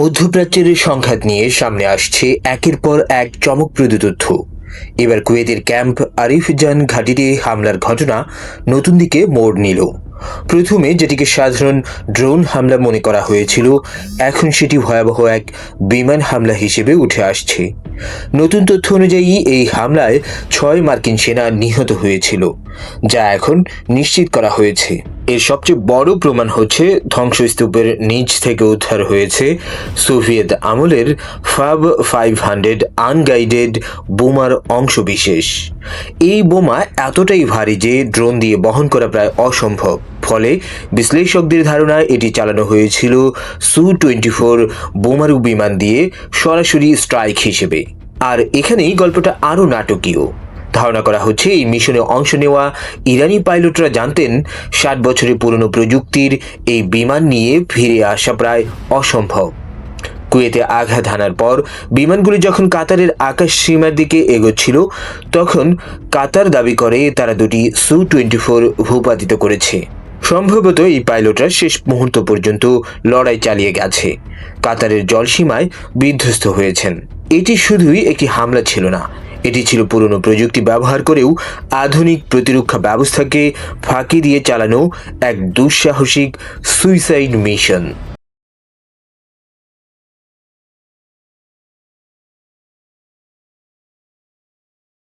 মধ্যপ্রাচ্যের সংঘাত নিয়ে সামনে আসছে একের পর এক চমকপ্রদ তথ্য। এবার কুয়েতের ক্যাম্প আরিফজান ঘাঁটিতে হামলার ঘটনা নতুন দিকে মোড় নিল। প্রথমে যেটিকে সাধারণ ড্রোন হামলা মনে করা হয়েছিল, এখন সেটি ভয়াবহ এক বিমান হামলা হিসেবে উঠে আসছে। নতুন তথ্য অনুযায়ী এই হামলায় ৬ মার্কিন সেনা নিহত হয়েছিল, যা এখন নিশ্চিত করা হয়েছে। এর সবচেয়ে বড় প্রমাণ হচ্ছে ধ্বংসস্তূপের নিচ থেকে উদ্ধার হয়েছে সোভিয়েত আমলের ফাব 500 আনগাইডেড বোমার অংশবিশেষ। এই বোমা এতটাই ভারী যে ড্রোন দিয়ে বহন করা প্রায় অসম্ভব। ফলে বিশ্লেষকদের ধারণা এটি চালানো হয়েছিল সু-24 বোমারু বিমান দিয়ে সরাসরি স্ট্রাইক হিসেবে। আর এখানেই গল্পটা আরও নাটকীয়। ধারণা করা হচ্ছে এই মিশনে অংশ নেওয়া ইরানি পাইলটরা জানতেন 60 বছরের পুরনো প্রযুক্তির এই বিমান নিয়ে ফিরে আসা প্রায় অসম্ভব। কুয়েতে আঘাত হানার পর বিমানগুলি যখন কাতারের আকাশ সীমার দিকে এগোচ্ছিল, তখন কাতার দাবি করে তারা দুটি সু-24 ভূপাতিত করেছে। সম্ভবত এই পাইলটরা শেষ মুহূর্ত পর্যন্ত লড়াই চালিয়ে গেছে, কাতারের জলসীমায় বিধ্বস্ত হয়েছেন। এটি শুধুই একটি হামলা ছিল না, এটি ছিল পুরনো প্রযুক্তি ব্যবহার করেও আধুনিক প্রতিরক্ষা ব্যবস্থাকে ফাঁকি দিয়ে চালানো এক দুঃসাহসিক সুইসাইড মিশন।